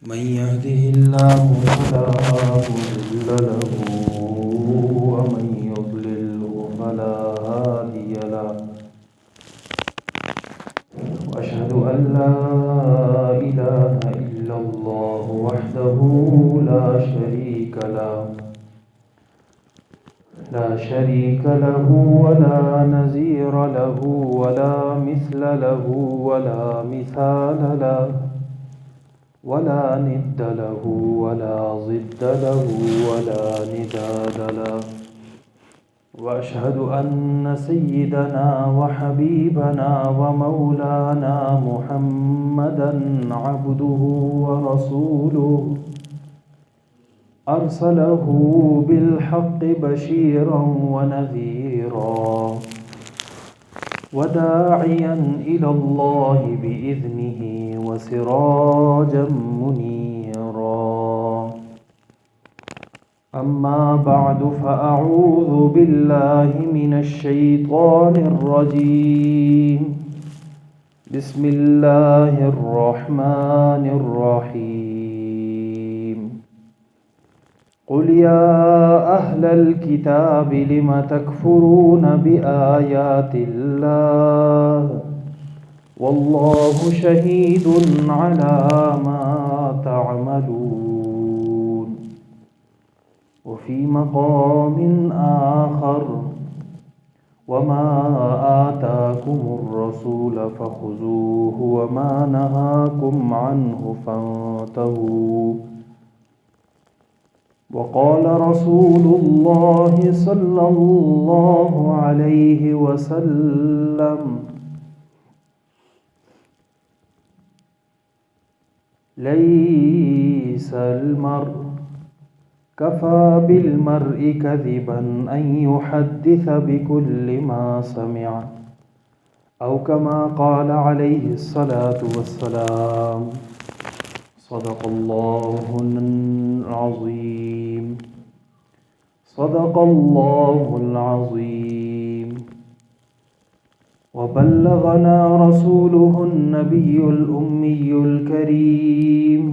من يهده الله فلا مضل له ومن يضلله فلا هادي له وأشهد أن لا إله إلا الله وحده لا شريك له ولا نظير له ولا مثل له ولا مثال له ولا ند له ولا ضد له ولا نداد له وأشهد أن سيدنا وحبيبنا ومولانا محمدا عبده ورسوله أرسله بالحق بشيرا ونذيرا وداعيا إلى الله بإذنه وسراجا منيرا أما بعد فأعوذ بالله من الشيطان الرجيم بسم الله الرحمن الرحيم قل يا أهل الكتاب لم تكفرون بآيات الله والله شهيد على ما تعملون وفي مقام آخر وما آتاكم الرسول فخذوه وما نهاكم عنه فانتهوا وقال رسول الله صلى الله عليه وسلم ليس المرء كفى بالمرء كذبا أن يحدث بكل ما سمع أو كما قال عليه الصلاة والسلام صدق الله العظيم صدق الله العظيم وبلغنا رسوله النبي الأمي الكريم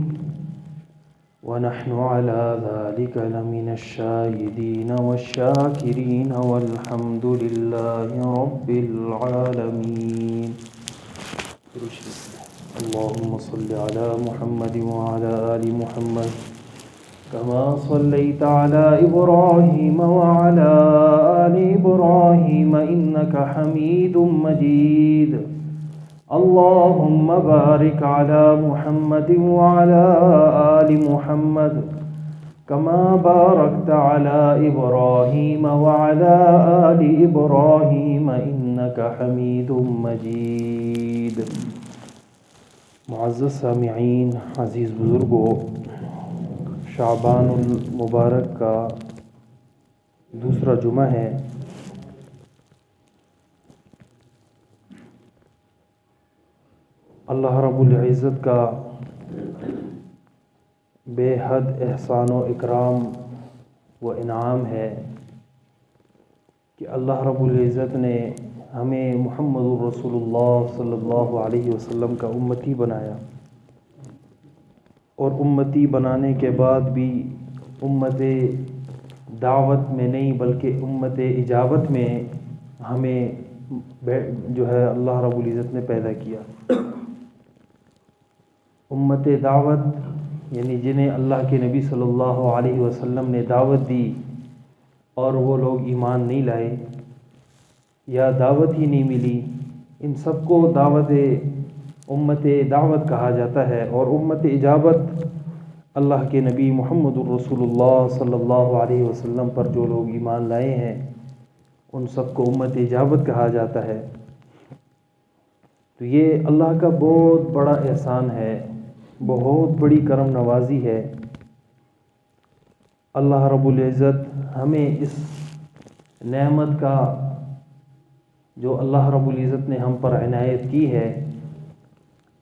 ونحن على ذلك لمن الشاهدين والشاكرين والحمد لله رب العالمين. اللهم صل على محمد وعلى آل محمد كما صليت على إبراهيم وعلى آل إبراهيم إنك حميد مجيد. اللهم بارك على محمد وعلى آل محمد كما باركت على إبراهيم وعلى آل إبراهيم إنك حميد مجيد. معزز سامعین، عزیز بزرگوں، شعبان المبارک کا دوسرا جمعہ ہے۔ اللہ رب العزت کا بے حد احسان و اکرام و انعام ہے کہ اللہ رب العزت نے ہمیں محمد الرسول اللہ صلی اللہ علیہ وسلم کا امتی بنایا، اور امتی بنانے کے بعد بھی امت دعوت میں نہیں بلکہ امت اجابت میں ہمیں جو ہے اللہ رب العزت نے پیدا کیا۔ امت دعوت یعنی جنہیں اللہ کے نبی صلی اللہ علیہ وسلم نے دعوت دی اور وہ لوگ ایمان نہیں لائے یا دعوت ہی نہیں ملی، ان سب کو امت دعوت کہا جاتا ہے۔ اور امت اجابت اللہ کے نبی محمد الرسول اللہ صلی اللہ علیہ وسلم پر جو لوگ ایمان لائے ہیں ان سب کو امت اجابت کہا جاتا ہے۔ تو یہ اللہ کا بہت بڑا احسان ہے، بہت بڑی کرم نوازی ہے۔ اللہ رب العزت ہمیں اس نعمت کا جو اللہ رب العزت نے ہم پر عنایت کی ہے،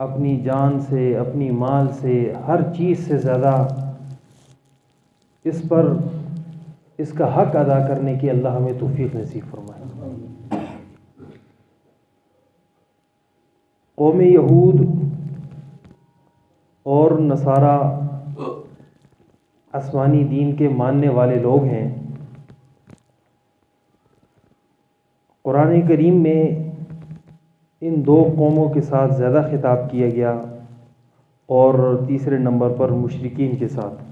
اپنی جان سے، اپنی مال سے، ہر چیز سے زیادہ اس کا حق ادا کرنے کی اللہ ہمیں توفیق نصیب فرمائے۔ قوم یہود اور نصارہ آسمانی دین کے ماننے والے لوگ ہیں۔ قرآن کریم میں ان دو قوموں کے ساتھ زیادہ خطاب کیا گیا، اور تیسرے نمبر پر مشرکین کے ساتھ۔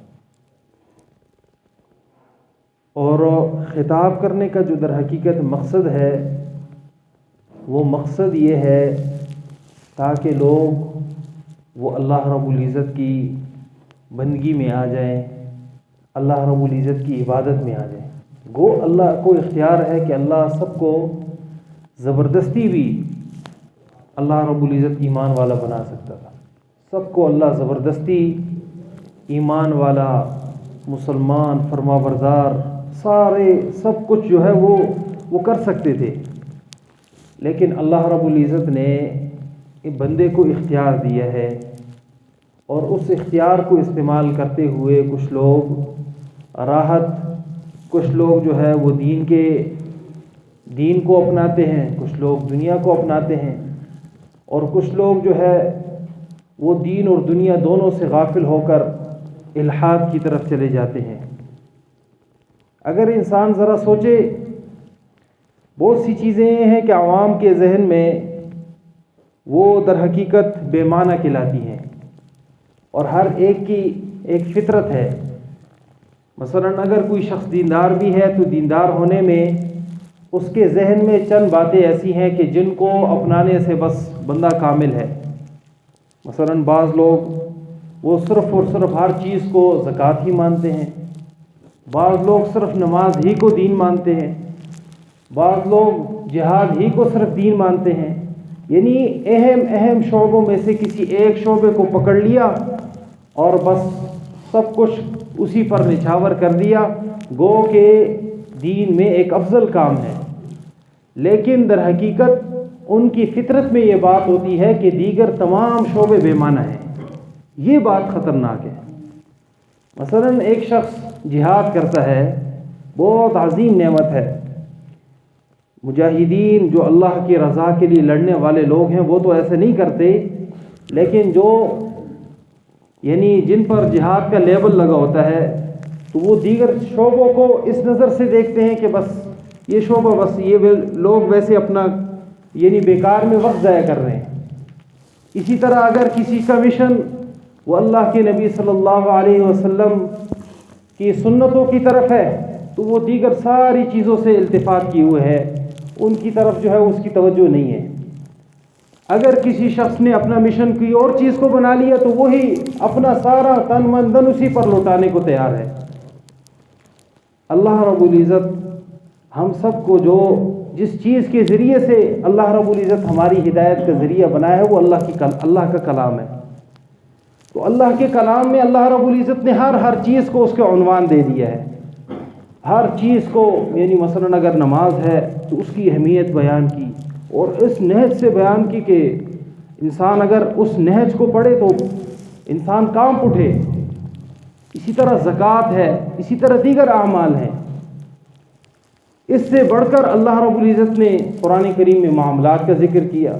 اور خطاب کرنے کا جو در حقیقت مقصد ہے، وہ مقصد یہ ہے تاکہ لوگ وہ اللہ رب العزت کی بندگی میں آ جائیں، اللہ رب العزت کی عبادت میں آ جائیں۔ گو اللہ کو اختیار ہے کہ اللہ سب کو زبردستی بھی اللہ رب العزت ایمان والا بنا سکتا تھا، سب کو اللہ زبردستی ایمان والا، مسلمان، فرما بردار، سب کچھ جو ہے وہ کر سکتے تھے، لیکن اللہ رب العزت نے بندے کو اختیار دیا ہے، اور اس اختیار کو استعمال کرتے ہوئے کچھ لوگ راحت، کچھ لوگ جو ہے وہ دین کو اپناتے ہیں، کچھ لوگ دنیا کو اپناتے ہیں، اور کچھ لوگ جو ہے وہ دین اور دنیا دونوں سے غافل ہو کر الحاد کی طرف چلے جاتے ہیں۔ اگر انسان ذرا سوچے، بہت سی چیزیں یہ ہیں کہ عوام کے ذہن میں وہ در حقیقت بے معنی کہلاتی ہیں، اور ہر ایک کی ایک فطرت ہے۔ مثلا اگر کوئی شخص دیندار بھی ہے تو دیندار ہونے میں اس کے ذہن میں چند باتیں ایسی ہیں کہ جن کو اپنانے سے بس بندہ کامل ہے۔ مثلا بعض لوگ وہ صرف اور صرف ہر چیز کو زکوٰۃ ہی مانتے ہیں، بعض لوگ صرف نماز ہی کو دین مانتے ہیں، بعض لوگ جہاد ہی کو صرف دین مانتے ہیں۔ یعنی اہم شعبوں میں سے کسی ایک شعبے کو پکڑ لیا اور بس سب کچھ اسی پر نچھاور کر دیا، گو کہ دین میں ایک افضل کام ہے، لیکن در حقیقت ان کی فطرت میں یہ بات ہوتی ہے کہ دیگر تمام شعبے بے معنی ہیں۔ یہ بات خطرناک ہے۔ مثلا ایک شخص جہاد کرتا ہے، بہت عظیم نعمت ہے۔ مجاہدین جو اللہ کی رضا کے لیے لڑنے والے لوگ ہیں وہ تو ایسے نہیں کرتے، لیکن جو جن پر جہاد کا لیبل لگا ہوتا ہے تو وہ دیگر شعبوں کو اس نظر سے دیکھتے ہیں کہ بس یہ شعبہ، بس یہ لوگ ویسے اپنا بیکار میں وقت ضائع کر رہے ہیں۔ اسی طرح اگر کسی کا مشن وہ اللہ کے نبی صلی اللہ علیہ وسلم کی سنتوں کی طرف ہے تو وہ دیگر ساری چیزوں سے التفات کیے ہوئے ہے، ان کی طرف جو ہے اس کی توجہ نہیں ہے۔ اگر کسی شخص نے اپنا مشن کی اور چیز کو بنا لیا تو وہی اپنا سارا تن من دھن اسی پر لوٹانے کو تیار ہے۔ اللہ رب العزت ہم سب کو جس چیز کے ذریعے سے اللہ رب العزت ہماری ہدایت کا ذریعہ بنایا ہے وہ اللہ کا کلام ہے۔ تو اللہ کے کلام میں اللہ رب العزت نے ہر چیز کو اس کا عنوان دے دیا ہے، ہر چیز کو، مثلا اگر نماز ہے تو اس کی اہمیت بیان کی، اور اس نہج سے بیان کی کہ انسان اگر اس نہج کو پڑھے تو انسان کام اٹھے۔ اسی طرح زکوٰۃ ہے، اسی طرح دیگر اعمال ہیں۔ اس سے بڑھ کر اللہ رب العزت نے قرآن کریم میں معاملات کا ذکر کیا،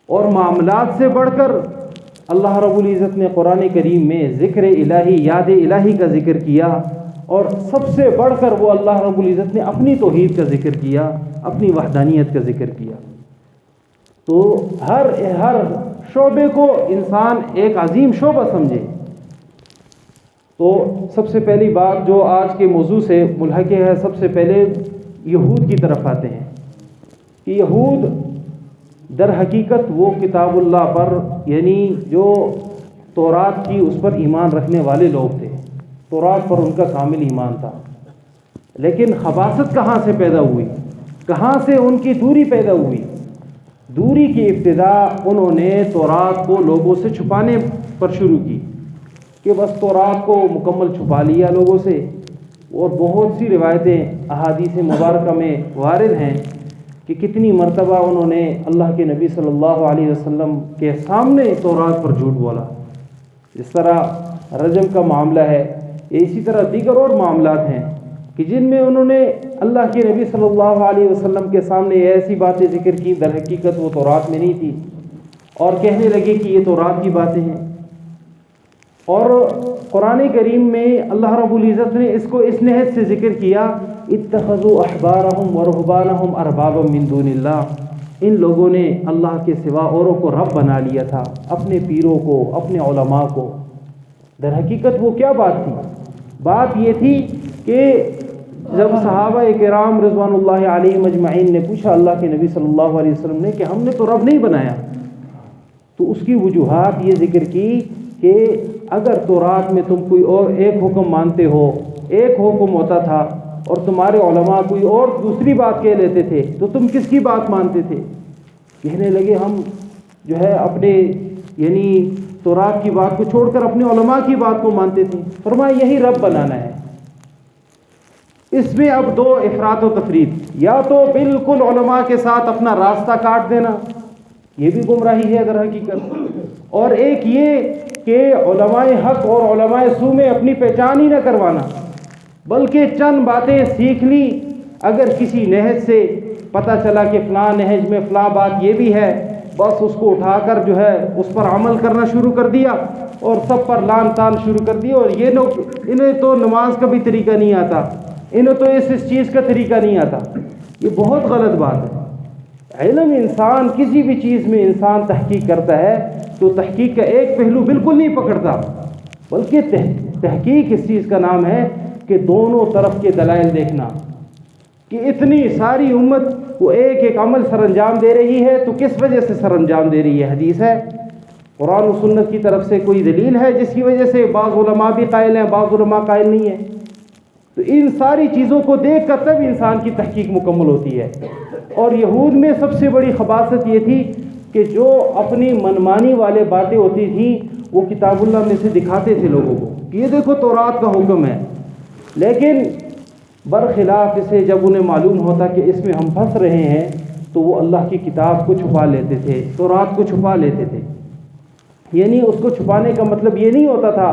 اور معاملات سے بڑھ کر اللہ رب العزت نے قرآن کریم میں ذکر الہی، یاد الہی کا ذکر کیا، اور سب سے بڑھ کر وہ اللہ رب العزت نے اپنی توحید کا ذکر کیا، اپنی وحدانیت کا ذکر کیا۔ تو ہر شعبے کو انسان ایک عظیم شعبہ سمجھے۔ تو سب سے پہلی بات جو آج کے موضوع سے ملحق ہے، سب سے پہلے یہود کی طرف آتے ہیں کہ یہود در حقیقت وہ کتاب اللہ پر، جو تورات کی، اس پر ایمان رکھنے والے لوگ تھے، تورات پر ان کا کامل ایمان تھا، لیکن خباثت کہاں سے پیدا ہوئی، کہاں سے ان کی دوری پیدا ہوئی؟ دوری کی ابتدا انہوں نے تورات کو لوگوں سے چھپانے پر شروع کی کہ بس تورات کو مکمل چھپا لیا لوگوں سے، اور بہت سی روایتیں احادیث مبارکہ میں وارد ہیں کہ کتنی مرتبہ انہوں نے اللہ کے نبی صلی اللہ علیہ وسلم کے سامنے تورات پر جھوٹ بولا۔ جس طرح رجم کا معاملہ ہے، اسی طرح دیگر اور معاملات ہیں کہ جن میں انہوں نے اللہ کے نبی صلی اللہ علیہ وسلم کے سامنے ایسی باتیں ذکر کی در حقیقت وہ تورات میں نہیں تھی، اور کہنے لگے کہ یہ تورات کی باتیں ہیں۔ اور قرآن کریم میں اللہ رب العزت نے اس کو اس نہج سے ذکر کیا، اتخذوا احبارہم ورہبانہم اربابا من دون اللہ، ان لوگوں نے اللہ کے سوا اوروں کو رب بنا لیا تھا، اپنے پیروں کو، اپنے علماء کو۔ در حقیقت وہ کیا بات تھی؟ بات یہ تھی کہ جب صحابہ کرام رضوان اللہ علیہم اجمعین نے پوچھا اللہ کے نبی صلی اللہ علیہ وسلم نے کہ ہم نے تو رب نہیں بنایا، تو اس کی وجوہات یہ ذکر کی کہ اگر تورات میں تم کوئی اور ایک حکم مانتے ہو، ایک حکم ہوتا تھا اور تمہارے علماء کوئی اور دوسری بات کہہ لیتے تھے تو تم کس کی بات مانتے تھے؟ کہنے لگے ہم جو ہے اپنے یعنی تورات کی بات کو چھوڑ کر اپنے علماء کی بات کو مانتے تھے۔ فرمایا یہی رب بنانا ہے۔ اس میں اب دو افراط و تفرید، یا تو بالکل علماء کے ساتھ اپنا راستہ کاٹ دینا، یہ بھی گمراہی ہے در حقیقت، اور ایک یہ کہ علماء حق اور علماء سو میں اپنی پہچان ہی نہ کروانا، بلکہ چند باتیں سیکھ لی، اگر کسی نہج سے پتہ چلا کہ فلاں نہج میں فلاں بات یہ بھی ہے، بس اس کو اٹھا کر جو ہے اس پر عمل کرنا شروع کر دیا اور سب پر لان تان شروع کر دیا، اور یہ لوگ انہیں تو نماز کا بھی طریقہ نہیں آتا، انہیں تو اس چیز کا طریقہ نہیں آتا، یہ بہت غلط بات ہے۔ علم انسان کسی بھی چیز میں انسان تحقیق کرتا ہے تو تحقیق کا ایک پہلو بالکل نہیں پکڑتا، بلکہ تحقیق اس چیز کا نام ہے کہ دونوں طرف کے دلائل دیکھنا، کہ اتنی ساری امت وہ ایک ایک عمل سر انجام دے رہی ہے تو کس وجہ سے سر انجام دے رہی ہے؟ حدیث ہے، قرآن و سنت کی طرف سے کوئی دلیل ہے جس کی وجہ سے بعض علماء بھی قائل ہیں، بعض علماء قائل نہیں ہیں؟ تو ان ساری چیزوں کو دیکھ کر تب انسان کی تحقیق مکمل ہوتی ہے۔ اور یہود میں سب سے بڑی خباثت یہ تھی کہ جو اپنی منمانی والے باتیں ہوتی تھیں وہ کتاب اللہ میں سے دکھاتے تھے لوگوں کو کہ یہ دیکھو تورات کا حکم ہے، لیکن برخلاف اسے جب انہیں معلوم ہوتا کہ اس میں ہم پھنس رہے ہیں تو وہ اللہ کی کتاب کو چھپا لیتے تھے، تورات کو چھپا لیتے تھے۔ یعنی اس کو چھپانے کا مطلب یہ نہیں ہوتا تھا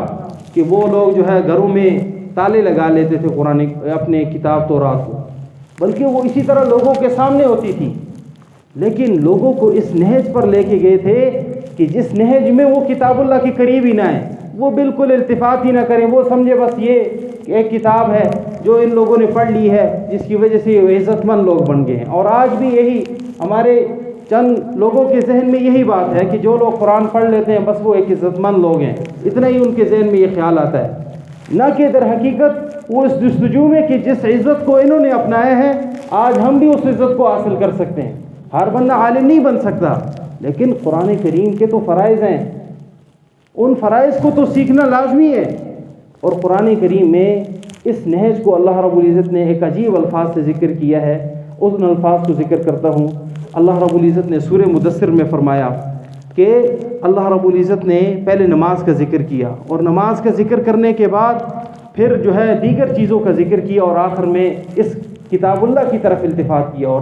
کہ وہ لوگ جو ہے گھروں میں تالے لگا لیتے تھے قرآن اپنے کتاب تورات کو، بلکہ وہ اسی طرح لوگوں کے سامنے ہوتی تھی، لیکن لوگوں کو اس نہج پر لے کے گئے تھے کہ جس نہج میں وہ کتاب اللہ کے قریب ہی نہ آئیں، وہ بالکل التفات ہی نہ کریں، وہ سمجھے بس یہ کہ ایک کتاب ہے جو ان لوگوں نے پڑھ لی ہے جس کی وجہ سے یہ عزت مند لوگ بن گئے ہیں۔ اور آج بھی یہی ہمارے چند لوگوں کے ذہن میں یہی بات ہے کہ جو لوگ قرآن پڑھ لیتے ہیں بس وہ ایک عزت مند لوگ ہیں، اتنا ہی ان کے ذہن میں یہ خیال آتا ہے، نہ کہ در حقیقت وہ اس جستجو میں کہ جس عزت کو انہوں نے اپنایا ہے آج ہم بھی اس عزت کو حاصل کر سکتے ہیں۔ ہر بندہ عالم نہیں بن سکتا، لیکن قرآن کریم کے تو فرائض ہیں، ان فرائض کو تو سیکھنا لازمی ہے۔ اور قرآن کریم میں اس نہج کو اللہ رب العزت نے ایک عجیب الفاظ سے ذکر کیا ہے، ان الفاظ کو ذکر کرتا ہوں۔ اللہ رب العزت نے سورہ مدثر میں فرمایا کہ اللہ رب العزت نے پہلے نماز کا ذکر کیا، اور نماز کا ذکر کرنے کے بعد پھر جو ہے دیگر چیزوں کا ذکر کیا، اور آخر میں اس کتاب اللہ کی طرف التفات کیا، اور